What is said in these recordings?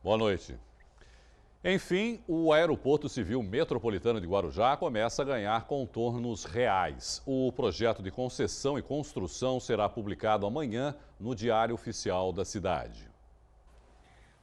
Boa noite. Enfim, o Aeroporto Civil Metropolitano de Guarujá começa a ganhar contornos reais. O projeto de concessão e construção será publicado amanhã no Diário Oficial da cidade.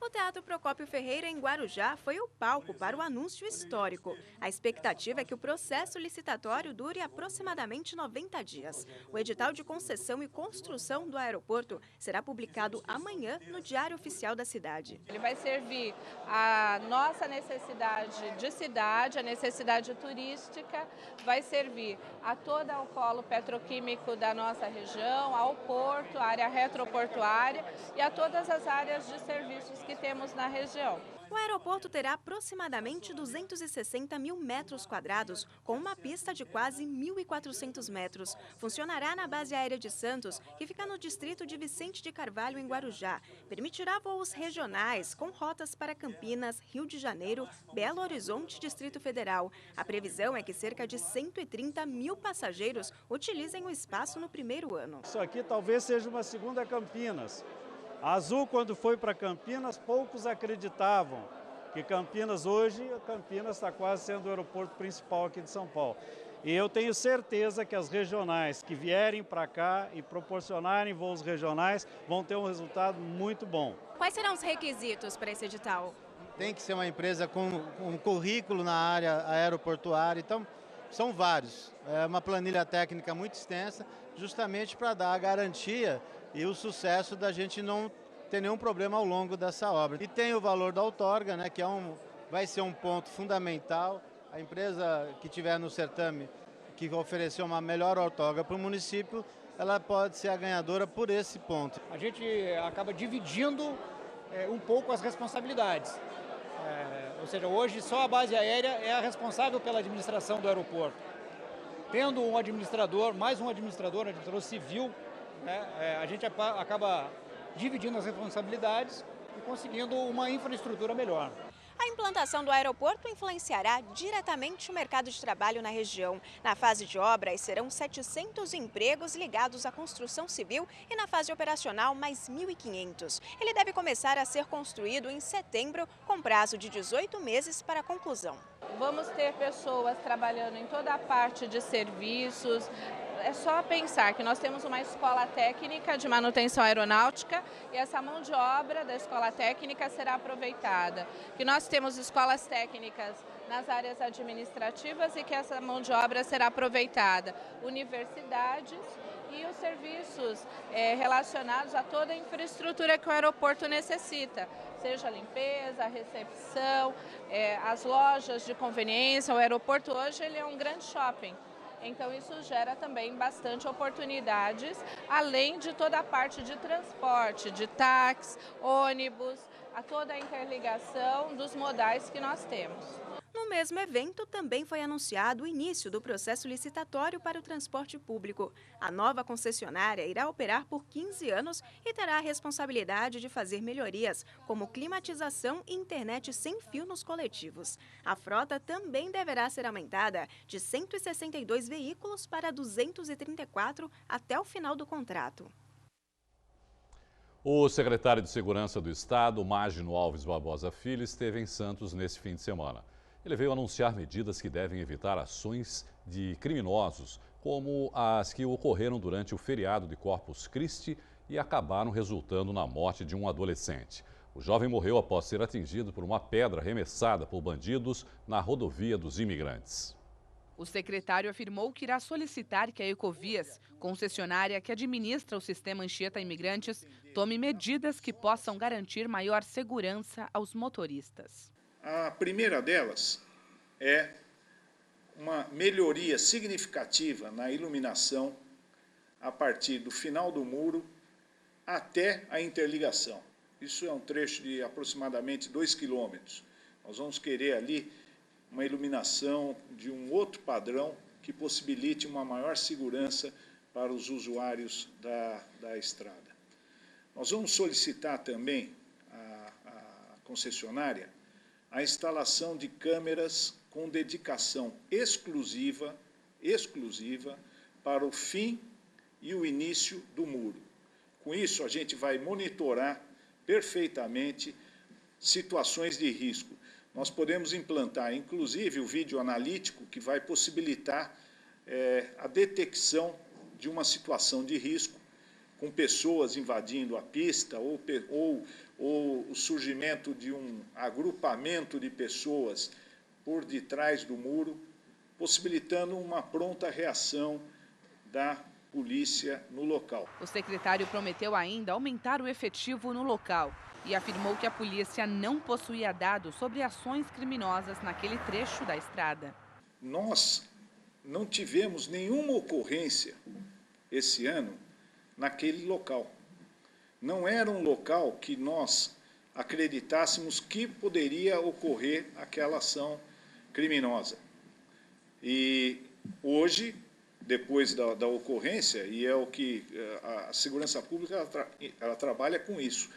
O Teatro Procópio Ferreira, em Guarujá, foi o palco para o anúncio histórico. A expectativa é que o processo licitatório dure aproximadamente 90 dias. O edital de concessão e construção do aeroporto será publicado amanhã no Diário Oficial da cidade. Ele vai servir a nossa necessidade de cidade, a necessidade turística, vai servir a todo o polo petroquímico da nossa região, ao porto, à área retroportuária e a todas as áreas de serviços que temos na região. O aeroporto terá aproximadamente 260 mil metros quadrados, com uma pista de quase 1.400 metros. Funcionará na base aérea de Santos, que fica no distrito de Vicente de Carvalho, em Guarujá. Permitirá voos regionais, com rotas para Campinas, Rio de Janeiro, Belo Horizonte e Distrito Federal. A previsão é que cerca de 130 mil passageiros utilizem o espaço no primeiro ano. Isso aqui talvez seja uma segunda Campinas. A Azul, quando foi para Campinas, poucos acreditavam que Campinas está quase sendo o aeroporto principal aqui de São Paulo. E eu tenho certeza que as regionais que vierem para cá e proporcionarem voos regionais vão ter um resultado muito bom. Quais serão os requisitos para esse edital? Tem que ser uma empresa com um currículo na área aeroportuária, então são vários. É uma planilha técnica muito extensa, justamente para dar a garantia e o sucesso da gente não ter nenhum problema ao longo dessa obra. E tem o valor da outorga, né, que vai ser um ponto fundamental. A empresa que tiver no certame, que oferecer uma melhor outorga para o município, ela pode ser a ganhadora por esse ponto. A gente acaba dividindo um pouco as responsabilidades. Ou seja, hoje só a base aérea é a responsável pela administração do aeroporto. Tendo um administrador, mais um administrador civil, né, a gente acaba dividindo as responsabilidades e conseguindo uma infraestrutura melhor. A implantação do aeroporto influenciará diretamente o mercado de trabalho na região. Na fase de obras, serão 700 empregos ligados à construção civil e na fase operacional, mais 1.500. Ele deve começar a ser construído em setembro, com prazo de 18 meses para a conclusão. Vamos ter pessoas trabalhando em toda a parte de serviços. É só pensar que nós temos uma escola técnica de manutenção aeronáutica e essa mão de obra da escola técnica será aproveitada. Que nós temos escolas técnicas nas áreas administrativas e que essa mão de obra será aproveitada. Universidades e os serviços relacionados a toda a infraestrutura que o aeroporto necessita, seja a limpeza, a recepção, as lojas de conveniência. O aeroporto hoje ele é um grande shopping. Então isso gera também bastante oportunidades, além de toda a parte de transporte, de táxi, ônibus, a toda a interligação dos modais que nós temos. No mesmo evento, também foi anunciado o início do processo licitatório para o transporte público. A nova concessionária irá operar por 15 anos e terá a responsabilidade de fazer melhorias, como climatização e internet sem fio nos coletivos. A frota também deverá ser aumentada de 162 veículos para 234 até o final do contrato. O secretário de Segurança do Estado, Mágino Alves Barbosa Filho, esteve em Santos nesse fim de semana. Ele veio anunciar medidas que devem evitar ações de criminosos, como as que ocorreram durante o feriado de Corpus Christi e acabaram resultando na morte de um adolescente. O jovem morreu após ser atingido por uma pedra arremessada por bandidos na rodovia dos Imigrantes. O secretário afirmou que irá solicitar que a Ecovias, concessionária que administra o sistema Anchieta Imigrantes, tome medidas que possam garantir maior segurança aos motoristas. A primeira delas é uma melhoria significativa na iluminação a partir do final do muro até a interligação. Isso é um trecho de aproximadamente 2 quilômetros. Nós vamos querer ali uma iluminação de um outro padrão que possibilite uma maior segurança para os usuários da estrada. Nós vamos solicitar também à concessionária a instalação de câmeras com dedicação exclusiva para o fim e o início do muro. Com isso, a gente vai monitorar perfeitamente situações de risco. Nós podemos implantar, inclusive, o vídeo analítico, que vai possibilitar a detecção de uma situação de risco, com pessoas invadindo a pista ou o surgimento de um agrupamento de pessoas por detrás do muro, possibilitando uma pronta reação da polícia no local. O secretário prometeu ainda aumentar o efetivo no local e afirmou que a polícia não possuía dados sobre ações criminosas naquele trecho da estrada. Nós não tivemos nenhuma ocorrência esse ano naquele local. Não era um local que nós acreditássemos que poderia ocorrer aquela ação criminosa. E hoje, depois da ocorrência, e é o que a segurança pública ela trabalha com isso,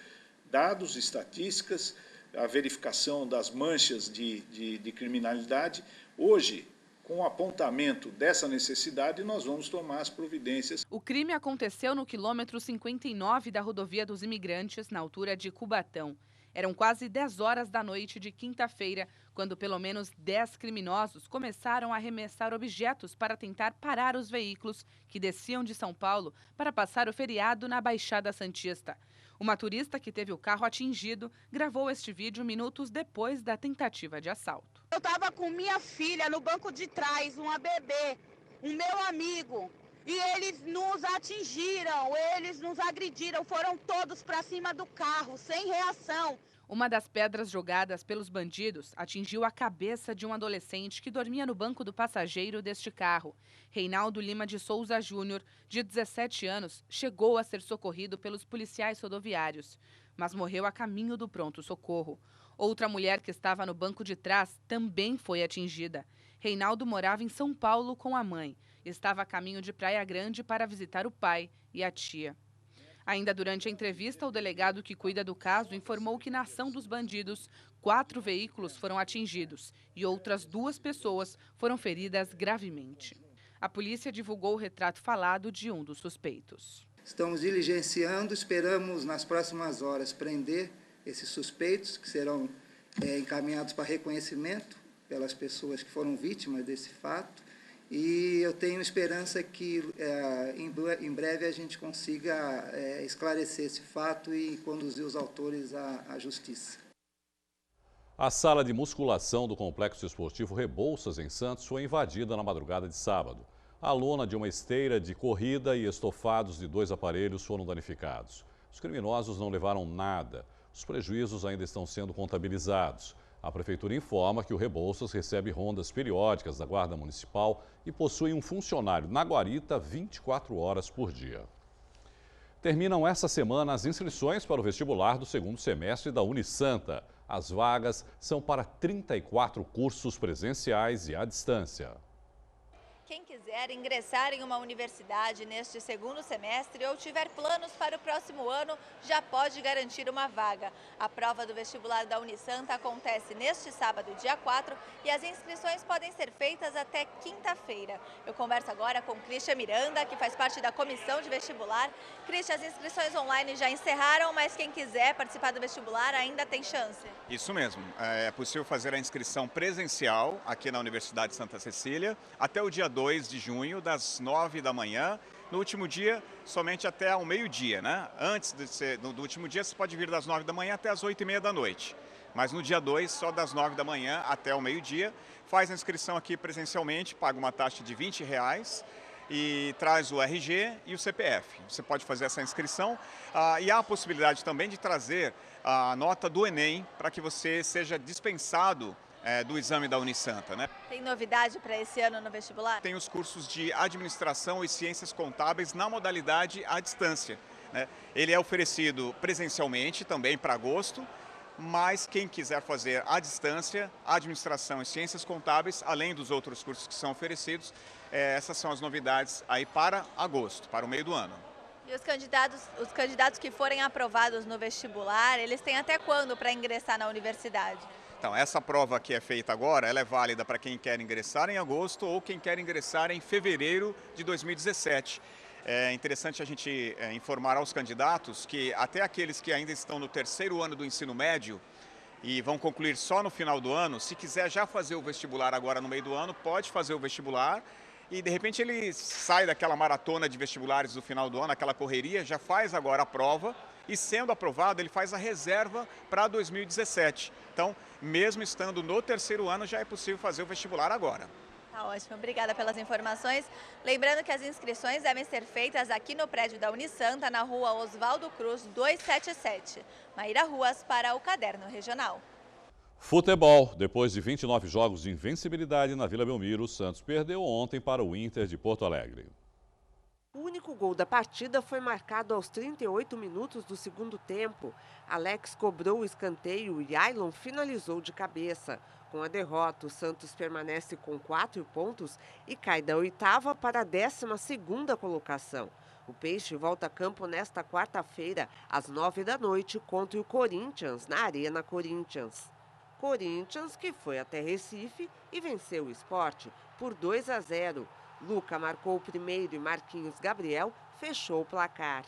dados, estatísticas, a verificação das manchas de criminalidade. Hoje, com o apontamento dessa necessidade, nós vamos tomar as providências. O crime aconteceu no quilômetro 59 da rodovia dos Imigrantes, na altura de Cubatão. Eram quase 10 horas da noite de quinta-feira, quando pelo menos 10 criminosos começaram a arremessar objetos para tentar parar os veículos que desciam de São Paulo para passar o feriado na Baixada Santista. Uma turista que teve o carro atingido gravou este vídeo minutos depois da tentativa de assalto. Eu estava com minha filha no banco de trás, uma bebê, um meu amigo, e eles nos atingiram, eles nos agrediram, foram todos para cima do carro, sem reação. Uma das pedras jogadas pelos bandidos atingiu a cabeça de um adolescente que dormia no banco do passageiro deste carro. Reinaldo Lima de Souza Júnior, de 17 anos, chegou a ser socorrido pelos policiais rodoviários, mas morreu a caminho do pronto-socorro. Outra mulher que estava no banco de trás também foi atingida. Reinaldo morava em São Paulo com a mãe. Estava a caminho de Praia Grande para visitar o pai e a tia. Ainda durante a entrevista, o delegado que cuida do caso informou que na ação dos bandidos, 4 veículos foram atingidos e outras 2 pessoas foram feridas gravemente. A polícia divulgou o retrato falado de um dos suspeitos. Estamos diligenciando, esperamos nas próximas horas prender esses suspeitos, que serão encaminhados para reconhecimento pelas pessoas que foram vítimas desse fato. E eu tenho esperança que em breve a gente consiga esclarecer esse fato e conduzir os autores à justiça. A sala de musculação do Complexo Esportivo Rebouças, em Santos, foi invadida na madrugada de sábado. A lona de uma esteira de corrida e estofados de 2 aparelhos foram danificados. Os criminosos não levaram nada. Os prejuízos ainda estão sendo contabilizados. A Prefeitura informa que o Rebouças recebe rondas periódicas da Guarda Municipal e possui um funcionário na guarita 24 horas por dia. Terminam essa semana as inscrições para o vestibular do 2º semestre da Unisanta. As vagas são para 34 cursos presenciais e à distância. Quem quiser ingressar em uma universidade neste 2º semestre ou tiver planos para o próximo ano, já pode garantir uma vaga. A prova do vestibular da Unisanta acontece neste sábado, dia 4, e as inscrições podem ser feitas até quinta-feira. Eu converso agora com Cristian Miranda, que faz parte da comissão de vestibular. Cristian, as inscrições online já encerraram, mas quem quiser participar do vestibular ainda tem chance. Isso mesmo. É possível fazer a inscrição presencial aqui na Universidade de Santa Cecília até o dia 2 de junho, das 9 da manhã. No último dia, somente até ao meio-dia, né? Antes do último dia, você pode vir das 9 da manhã até as 8h30 da noite. Mas no dia 2, só das 9 da manhã até o meio-dia. Faz a inscrição aqui presencialmente, paga uma taxa de R$20 e traz o RG e o CPF. Você pode fazer essa inscrição e há a possibilidade também de trazer a nota do Enem para que você seja dispensado do exame da Unisanta, né? Tem novidade para esse ano no vestibular? Tem os cursos de Administração e Ciências Contábeis na modalidade à distância, né? Ele é oferecido presencialmente também para agosto, mas quem quiser fazer à distância, Administração e Ciências Contábeis, além dos outros cursos que são oferecidos, essas são as novidades aí para agosto, para o meio do ano. E os candidatos que forem aprovados no vestibular, eles têm até quando para ingressar na universidade? Então, essa prova que é feita agora, ela é válida para quem quer ingressar em agosto ou quem quer ingressar em fevereiro de 2017. É interessante a gente informar aos candidatos que até aqueles que ainda estão no 3º ano do ensino médio, e vão concluir só no final do ano, se quiser já fazer o vestibular agora no meio do ano, pode fazer o vestibular e de repente ele sai daquela maratona de vestibulares do final do ano, aquela correria, já faz agora a prova e sendo aprovado ele faz a reserva para 2017. Então, mesmo estando no terceiro ano, já é possível fazer o vestibular agora. Tá ótimo, obrigada pelas informações. Lembrando que as inscrições devem ser feitas aqui no prédio da Unisanta, na rua Oswaldo Cruz, 277. Maíra Ruas para o Caderno Regional. Futebol. Depois de 29 jogos de invencibilidade na Vila Belmiro, o Santos perdeu ontem para o Inter de Porto Alegre. O único gol da partida foi marcado aos 38 minutos do segundo tempo. Alex cobrou o escanteio e Ailon finalizou de cabeça. Com a derrota, o Santos permanece com 4 pontos e cai da 8ª para a 12ª colocação. O Peixe volta a campo nesta quarta-feira, às 9 da noite, contra o Corinthians, na Arena Corinthians. Corinthians que foi até Recife e venceu o Sport por 2-0. Luca marcou o primeiro e Marquinhos Gabriel fechou o placar.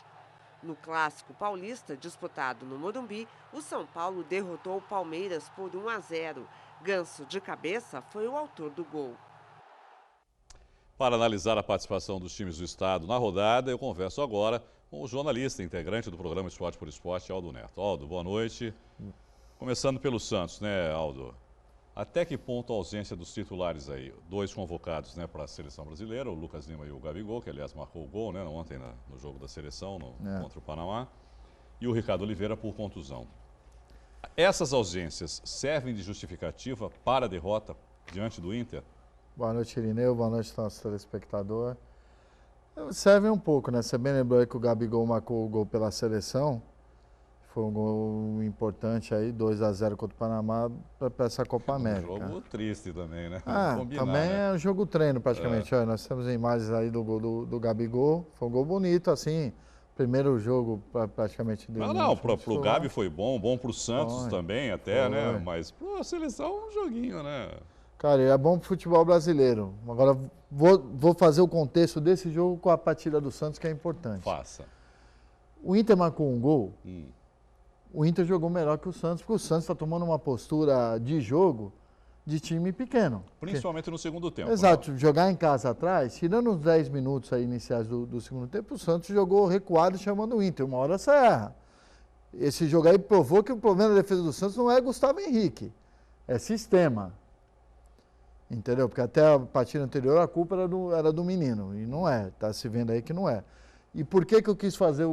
No Clássico Paulista, disputado no Morumbi, o São Paulo derrotou o Palmeiras por 1-0. Ganso, de cabeça, foi o autor do gol. Para analisar a participação dos times do estado na rodada, eu converso agora com o jornalista integrante do programa Esporte por Esporte, Aldo Neto. Aldo, boa noite. Começando pelo Santos, né, Aldo? Até que ponto a ausência dos titulares aí? 2 convocados, né, para a seleção brasileira, o Lucas Lima e o Gabigol, que aliás marcou o gol, né, ontem no jogo da seleção contra o Panamá, e o Ricardo Oliveira por contusão. Essas ausências servem de justificativa para a derrota diante do Inter? Boa noite, Irineu. Boa noite, nosso telespectador. Serve um pouco, né? Você bem lembrou que o Gabigol marcou o gol pela seleção. Foi um gol importante aí, 2-0 contra o Panamá para essa Copa América. Um jogo triste também, né? Combinar, também né? É um jogo treino praticamente. Olha, nós temos imagens aí do gol do Gabigol. Foi um gol bonito, assim. Primeiro jogo praticamente dele. Não, pro Gabi foi bom pro Santos também até, né? Mas pro seleção um joguinho, né? Cara, é bom pro futebol brasileiro. Agora vou fazer o contexto desse jogo com a partida do Santos, que é importante. Faça. O Inter marcou um gol. O Inter jogou melhor que o Santos, porque o Santos está tomando uma postura de jogo de time pequeno. Principalmente no segundo tempo. Exato, né? Jogar em casa atrás, tirando os 10 minutos aí iniciais do segundo tempo, o Santos jogou recuado chamando o Inter. Uma hora você erra. Esse jogo aí provou que o problema da defesa do Santos não é Gustavo Henrique, é sistema. Entendeu? Porque até a partida anterior a culpa era do menino, e não é, tá se vendo aí que não é. E por que eu quis fazer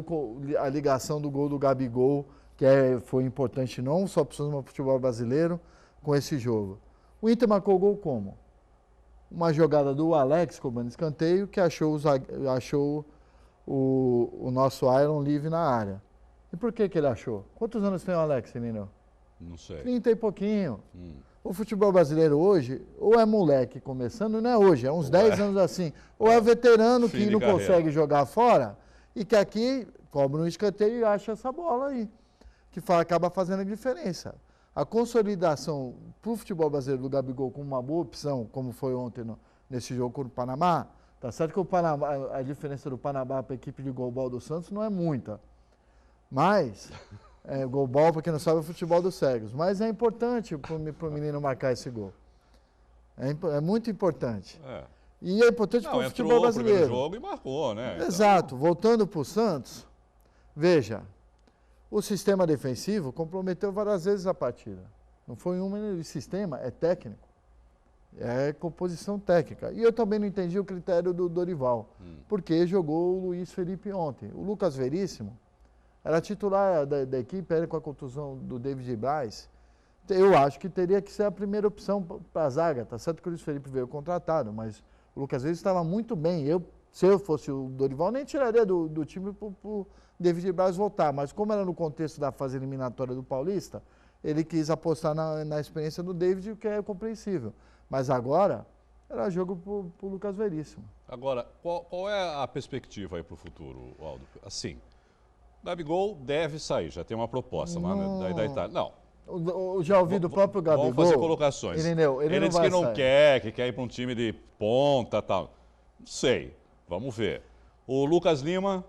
a ligação do gol do Gabigol, que foi importante não só para o futebol brasileiro, com esse jogo? O Inter marcou o gol como? Uma jogada do Alex cobrando escanteio, que achou o nosso Ailon livre na área. E por que ele achou? Quantos anos tem o Alex, Nino? Não sei. 30 e pouquinho. O futebol brasileiro hoje, ou é moleque começando, não é hoje, é uns 10 anos assim. Ou é veterano que não consegue jogar fora e que aqui cobra um escanteio e acha essa bola aí, que acaba fazendo a diferença. A consolidação para o futebol brasileiro do Gabigol como uma boa opção, como foi ontem nesse jogo contra o Panamá, tá certo que o Panamá, a diferença do Panamá para a equipe de goalball do Santos não é muita, mas goalball, para quem não sabe, é o futebol dos cegos, mas é importante para o menino marcar esse gol. É muito importante. E é importante para o futebol brasileiro. Entrou no primeiro jogo e marcou, né? Exato. Então... Voltando para o Santos, veja, o sistema defensivo comprometeu várias vezes a partida. Não foi o sistema, é técnico. É composição técnica. E eu também não entendi o critério do Dorival, porque jogou o Luiz Felipe ontem. O Lucas Veríssimo era titular da equipe, era com a contusão do David Braz. Eu acho que teria que ser a primeira opção para a zaga. Tá certo que o Luiz Felipe veio contratado, mas o Lucas Veríssimo estava muito bem. Se eu fosse o Dorival, nem tiraria do time para o David Braz voltar. Mas como era no contexto da fase eliminatória do Paulista, ele quis apostar na experiência do David, o que é compreensível. Mas agora, era jogo para o Lucas Veríssimo. Agora, qual é a perspectiva aí para o futuro, Aldo? Assim, Gabigol deve sair, já tem uma proposta lá da Itália. Não. Já ouvi do próprio Gabigol. Vamos fazer colocações. Ele disse que não quer, que quer ir para um time de ponta e tal. Não sei, vamos ver. O Lucas Lima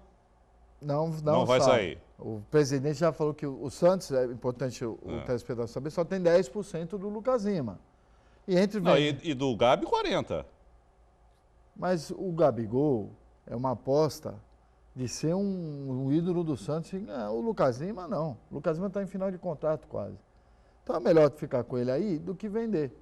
não vai sair. O presidente já falou que o Santos, é importante o telespectador saber, só tem 10% do Lucas Lima. E entre não, e do Gabi, 40%. Mas o Gabigol é uma aposta de ser um ídolo do Santos. O Lucas Lima, não. O Lucas Lima está em final de contrato quase. Então é melhor ficar com ele aí do que vender.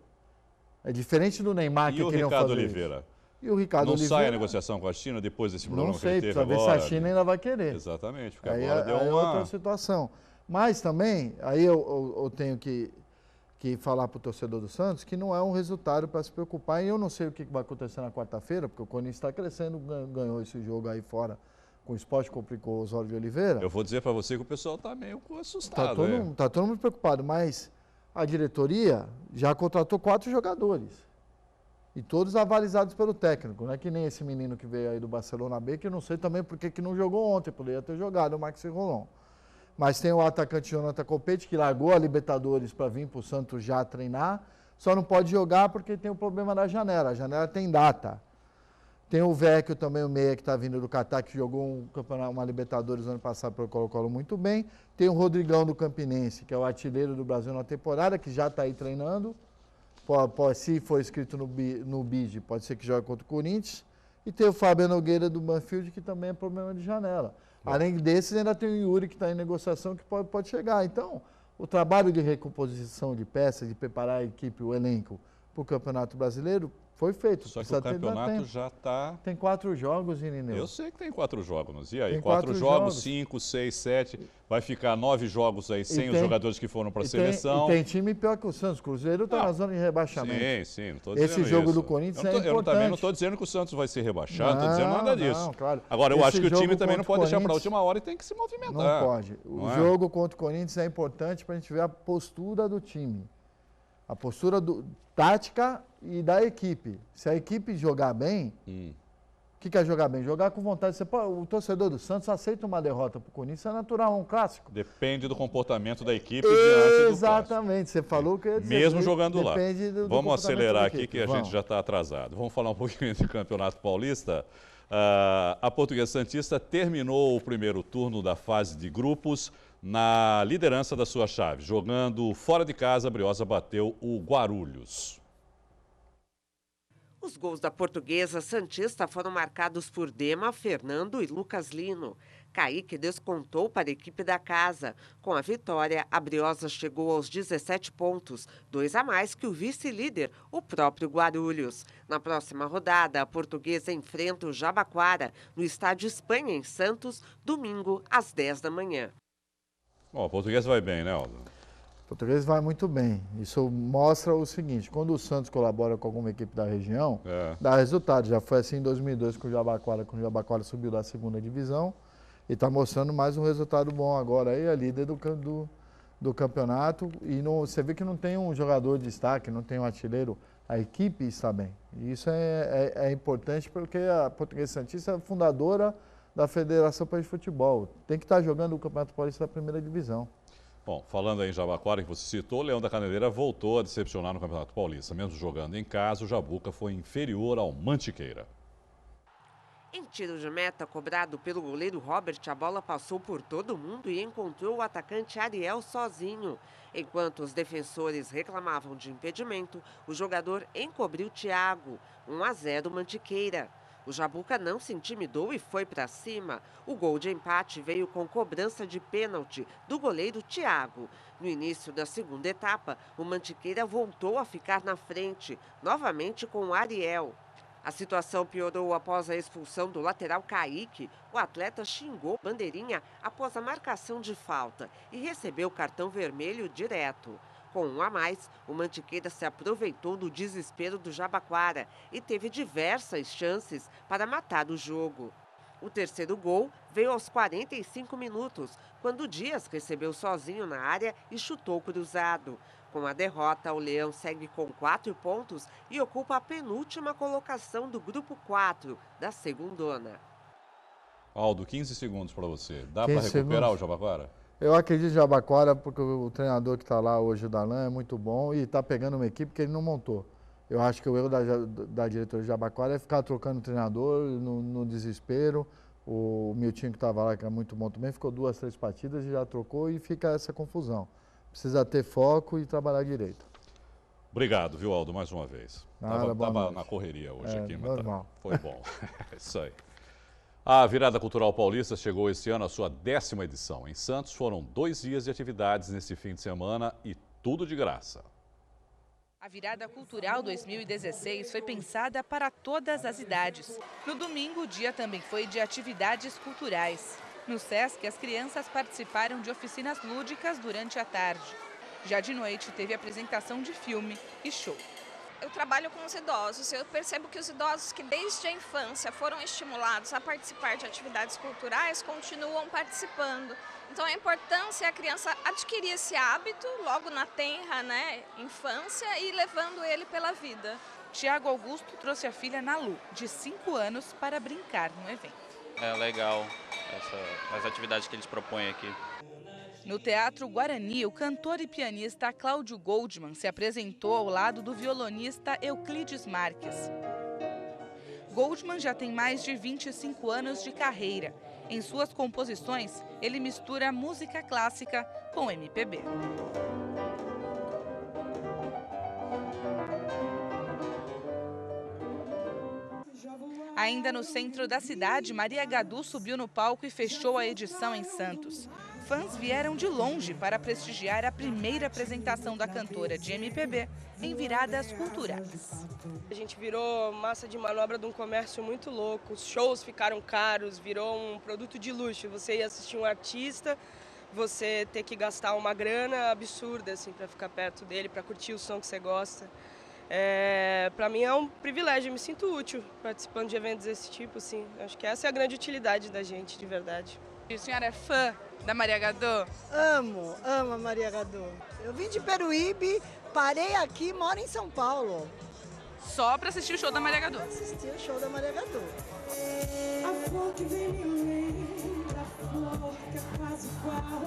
É diferente do Neymar, que queriam fazer. E o Ricardo Oliveira? E o Ricardo não Oliveira... sai a negociação com a China depois desse problema que ele teve agora? Não sei, precisa ver se a China ainda vai querer. Exatamente, porque aí agora deu é uma... outra situação. Mas também, aí eu tenho que falar para o torcedor do Santos que não é um resultado para se preocupar. E eu não sei o que vai acontecer na quarta-feira, porque o Corinthians está crescendo, ganhou esse jogo aí fora com o Sport, complicou o Oswaldo de Oliveira. Eu vou dizer para você que o pessoal está meio assustado. Está todo mundo preocupado, mas a diretoria já contratou 4 jogadores. E todos avalizados pelo técnico. Não é que nem esse menino que veio aí do Barcelona B, que eu não sei também porque que não jogou ontem, poderia ter jogado o Maxi Rolon. Mas tem o atacante Jonathan Copete, que largou a Libertadores para vir para o Santos já treinar, só não pode jogar porque tem o problema da janela. A janela tem data. Tem o Vecchio também, o meia que está vindo do Catar, que jogou uma Libertadores ano passado pelo Colo-Colo muito bem. Tem o Rodrigão do Campinense, que é o artilheiro do Brasil na temporada, que já está aí treinando. Se for escrito no BID, pode ser que jogue contra o Corinthians. E tem o Fábio Nogueira do Banfield, que também é problema de janela. Além desses, ainda tem o Yuri, que está em negociação, que pode chegar. Então, o trabalho de recomposição de peças, de preparar a equipe, o elenco, para o Campeonato Brasileiro, foi feito. Só que o campeonato já está... Tem 4 jogos, Irineu. Eu sei que tem 4 jogos. E aí? Tem 4 jogos, 5, 6, 7. Vai ficar 9 jogos aí sem os jogadores que foram para a seleção. E tem time pior que o Santos. O Cruzeiro está na zona de rebaixamento. Sim. Não estou dizendo Esse jogo isso. do Corinthians é importante. Eu também não estou dizendo que o Santos vai ser rebaixado. Não estou dizendo nada disso. Não, claro. Agora, eu acho que o time também não pode deixar para a última hora e tem que se movimentar. Não pode. O jogo contra o Corinthians é importante para a gente ver a postura do time. A postura tática e da equipe. Se a equipe jogar bem, o que é jogar bem? Jogar com vontade. O torcedor do Santos aceita uma derrota para o Corinthians, é natural, é um clássico. Depende do comportamento da equipe diante do clássico. Exatamente, você falou que... Mesmo jogando lá. Vamos acelerar aqui que a gente já está atrasado. Vamos falar um pouquinho de Campeonato Paulista. A Portuguesa Santista terminou o primeiro turno da fase de grupos na liderança da sua chave. Jogando fora de casa, a Briosa bateu o Guarulhos. Os gols da Portuguesa Santista foram marcados por Dema, Fernando e Lucas Lino. Kaique descontou para a equipe da casa. Com a vitória, a Briosa chegou aos 17 pontos, 2 a mais que o vice-líder, o próprio Guarulhos. Na próxima rodada, a Portuguesa enfrenta o Jabaquara, no Estádio Espanha, em Santos, domingo, às 10 da manhã. Bom, a Portuguesa vai bem, né, Aldo? A Portuguesa vai muito bem. Isso mostra o seguinte, quando o Santos colabora com alguma equipe da região, dá resultado. Já foi assim em 2002 com o Jabaquara, quando o Jabaquara subiu da 2ª divisão. E está mostrando mais um resultado bom agora. Aí a líder do campeonato. E você vê que não tem um jogador de destaque, não tem um artilheiro. A equipe está bem. E isso é importante porque a Portuguesa Santista é fundadora da Federação Paulista de Futebol. Tem que estar jogando o Campeonato Paulista da 1ª divisão. Bom, falando aí em Jabaquara, que você citou, o Leão da Caneleira voltou a decepcionar no Campeonato Paulista. Mesmo jogando em casa, o Jabuca foi inferior ao Mantiqueira. Em tiro de meta cobrado pelo goleiro Robert, a bola passou por todo mundo e encontrou o atacante Ariel sozinho. Enquanto os defensores reclamavam de impedimento, o jogador encobriu Thiago, 1 a 0 Mantiqueira. O Jabuca não se intimidou e foi para cima. O gol de empate veio com cobrança de pênalti do goleiro Thiago. No início da segunda etapa, o Mantiqueira voltou a ficar na frente, novamente com o Ariel. A situação piorou após a expulsão do lateral Kaique. O atleta xingou bandeirinha após a marcação de falta e recebeu cartão vermelho direto. Com 1 a mais, o Mantiqueira se aproveitou do desespero do Jabaquara e teve diversas chances para matar o jogo. O terceiro gol veio aos 45 minutos, quando Dias recebeu sozinho na área e chutou cruzado. Com a derrota, o Leão segue com 4 pontos e ocupa a penúltima colocação do grupo 4 da segundona. Aldo, 15 segundos para você. Dá para recuperar o Jabaquara? Eu acredito em Jabaquara porque o treinador que está lá hoje, o Darlan, é muito bom e está pegando uma equipe que ele não montou. Eu acho que o erro da diretoria de Jabaquara é ficar trocando treinador no desespero. O Miltinho que estava lá, que era muito bom também, ficou 2, 3 partidas e já trocou e fica essa confusão. Precisa ter foco e trabalhar direito. Obrigado, viu, Aldo, mais uma vez. Estava na correria hoje aqui, mas normal. Foi bom. Isso aí. A Virada Cultural Paulista chegou este ano à sua 10ª edição. Em Santos foram 2 dias de atividades nesse fim de semana e tudo de graça. A Virada Cultural 2016 foi pensada para todas as idades. No domingo, o dia também foi de atividades culturais. No SESC, as crianças participaram de oficinas lúdicas durante a tarde. Já de noite, teve apresentação de filme e show. Eu trabalho com os idosos. Eu percebo que os idosos que desde a infância foram estimulados a participar de atividades culturais continuam participando. Então a importância é a criança adquirir esse hábito logo na tenra, infância, e levando ele pela vida. Tiago Augusto trouxe a filha Nalu, de 5 anos, para brincar no evento. É legal as atividades que eles propõem aqui. No Teatro Guarani, o cantor e pianista Cláudio Goldman se apresentou ao lado do violonista Euclides Marques. Goldman já tem mais de 25 anos de carreira. Em suas composições, ele mistura música clássica com MPB. Ainda no centro da cidade, Maria Gadu subiu no palco e fechou a edição em Santos. Fãs vieram de longe para prestigiar a primeira apresentação da cantora de MPB em viradas culturais. A gente virou massa de manobra de um comércio muito louco, os shows ficaram caros, virou um produto de luxo. Você ia assistir um artista, você ter que gastar uma grana absurda assim, para ficar perto dele, para curtir o som que você gosta. Para mim é um privilégio, eu me sinto útil participando de eventos desse tipo. Assim. Acho que essa é a grande utilidade da gente, de verdade. E a senhora é fã da Maria Gadu? Amo a Maria Gadu. Eu vim de Peruíbe, parei aqui, moro em São Paulo. Só para assistir o show da Maria Gadu? Para assistir o show da Maria Gadu. A flor que vem me lembra, a flor que é quase igual.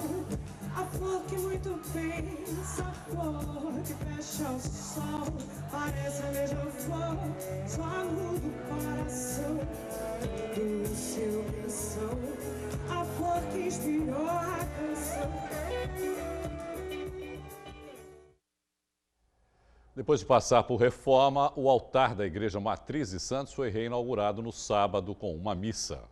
A flor que muito pensa, a flor que fecha o sol. Parece a mesma flor, só a luz do coração. Do seu coração, a flor que inspirou a canção. Depois de passar por reforma, o altar da Igreja Matriz de Santos foi reinaugurado no sábado com uma missa.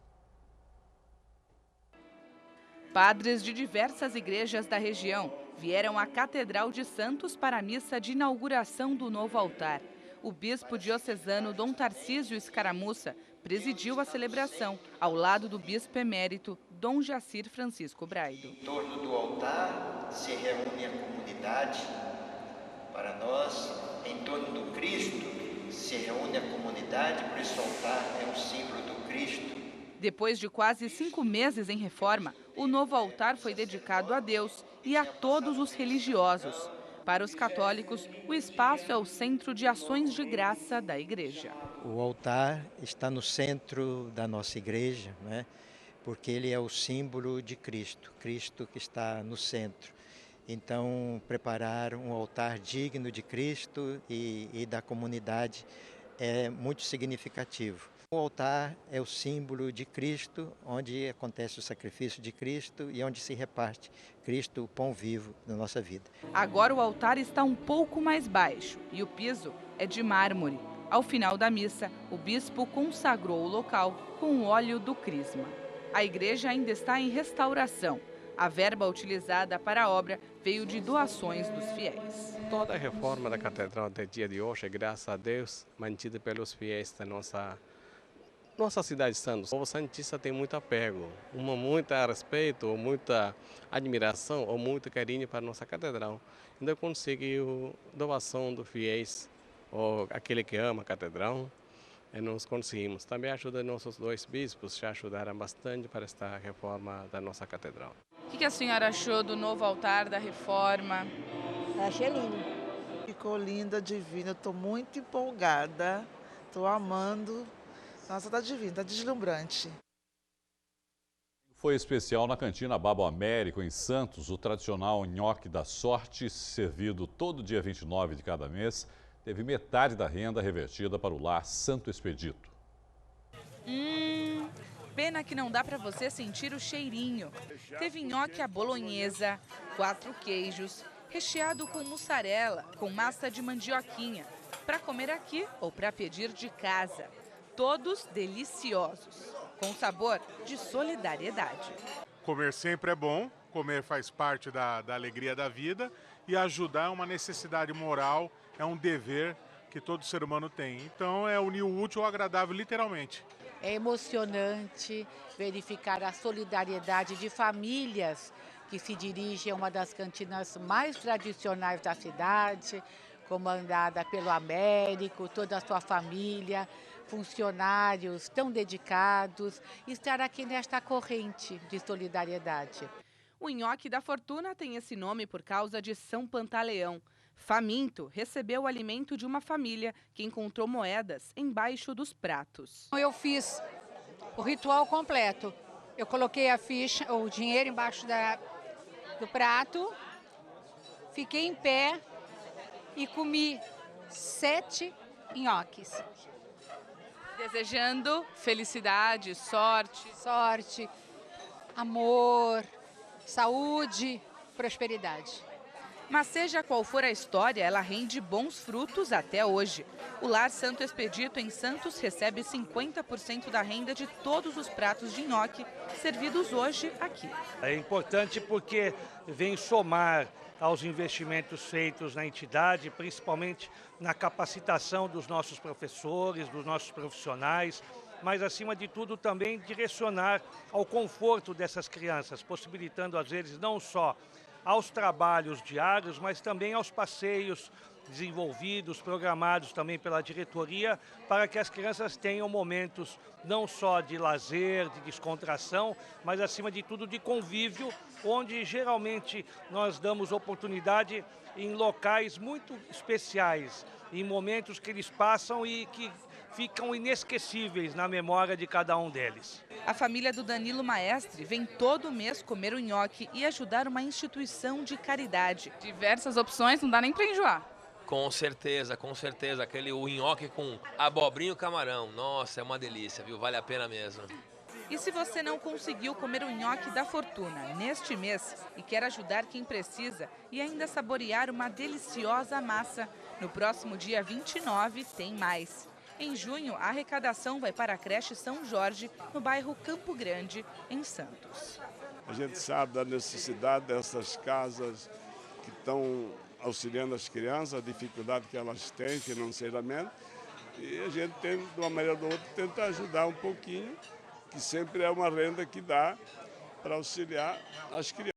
Padres de diversas igrejas da região vieram à Catedral de Santos para a missa de inauguração do novo altar. O bispo diocesano Dom Tarcísio Escaramuça presidiu a celebração, ao lado do bispo emérito Dom Jacir Francisco Braido. Em torno do altar se reúne a comunidade. Para nós, em torno do Cristo, se reúne a comunidade, por isso o altar é um símbolo do Cristo. Depois de quase 5 meses em reforma, o novo altar foi dedicado a Deus e a todos os religiosos. Para os católicos, o espaço é o centro de ações de graça da igreja. O altar está no centro da nossa igreja, porque ele é o símbolo de Cristo, Cristo que está no centro. Então, preparar um altar digno de Cristo e da comunidade é muito significativo. O altar é o símbolo de Cristo, onde acontece o sacrifício de Cristo e onde se reparte Cristo, o pão vivo da nossa vida. Agora o altar está um pouco mais baixo e o piso é de mármore. Ao final da missa, o bispo consagrou o local com o óleo do crisma. A igreja ainda está em restauração. A verba utilizada para a obra veio de doações dos fiéis. Toda a reforma da catedral até o dia de hoje, graças a Deus, mantida pelos fiéis da nossa cidade de Santos. O povo santista tem muito apego, muito respeito, muita admiração ou muito carinho para a nossa catedral. Então conseguiu doação dos fiéis, ou aquele que ama a catedral, e nós conseguimos. Também a ajuda de nossos 2 bispos, já ajudaram bastante para esta reforma da nossa catedral. O que a senhora achou do novo altar, da reforma? Achei lindo. Ficou linda, divina, estou muito empolgada, estou amando. Nossa, está divino, está deslumbrante. Foi especial na cantina Babo Américo, em Santos. O tradicional nhoque da sorte, servido todo dia 29 de cada mês, teve metade da renda revertida para o lar Santo Expedito. Pena que não dá para você sentir o cheirinho. Teve nhoque à bolonhesa, 4 queijos, recheado com mussarela, com massa de mandioquinha, para comer aqui ou para pedir de casa. Todos deliciosos, com sabor de solidariedade. Comer sempre é bom, comer faz parte da alegria da vida e ajudar é uma necessidade moral, é um dever que todo ser humano tem. Então é unir o útil ao agradável, literalmente. É emocionante verificar a solidariedade de famílias que se dirigem a uma das cantinas mais tradicionais da cidade, comandada pelo Américo, toda a sua família, funcionários tão dedicados, estar aqui nesta corrente de solidariedade. O nhoque da fortuna tem esse nome por causa de São Pantaleão. Faminto recebeu o alimento de uma família que encontrou moedas embaixo dos pratos. Eu fiz o ritual completo. Eu coloquei a ficha, o dinheiro embaixo do prato, fiquei em pé e comi 7 nhoques. Desejando felicidade, sorte, amor, saúde, prosperidade. Mas seja qual for a história, ela rende bons frutos até hoje. O Lar Santo Expedito em Santos recebe 50% da renda de todos os pratos de nhoque servidos hoje aqui. É importante porque vem somar aos investimentos feitos na entidade, principalmente na capacitação dos nossos professores, dos nossos profissionais, mas, acima de tudo, também direcionar ao conforto dessas crianças, possibilitando, às vezes, não só aos trabalhos diários, mas também aos passeios desenvolvidos, programados também pela diretoria, para que as crianças tenham momentos não só de lazer, de descontração, mas, acima de tudo, de convívio, onde geralmente nós damos oportunidade em locais muito especiais, em momentos que eles passam e que ficam inesquecíveis na memória de cada um deles. A família do Danilo Maestre vem todo mês comer o nhoque e ajudar uma instituição de caridade. Diversas opções, não dá nem para enjoar. Com certeza, o nhoque com abobrinha e camarão, nossa, é uma delícia, viu? Vale a pena mesmo. E se você não conseguiu comer o nhoque da fortuna neste mês e quer ajudar quem precisa e ainda saborear uma deliciosa massa, no próximo dia 29 tem mais. Em junho, a arrecadação vai para a creche São Jorge, no bairro Campo Grande, em Santos. A gente sabe da necessidade dessas casas que estão auxiliando as crianças, a dificuldade que elas têm financeiramente, e a gente tem, de uma maneira ou de outra, tentar ajudar um pouquinho, que sempre é uma renda que dá para auxiliar as crianças.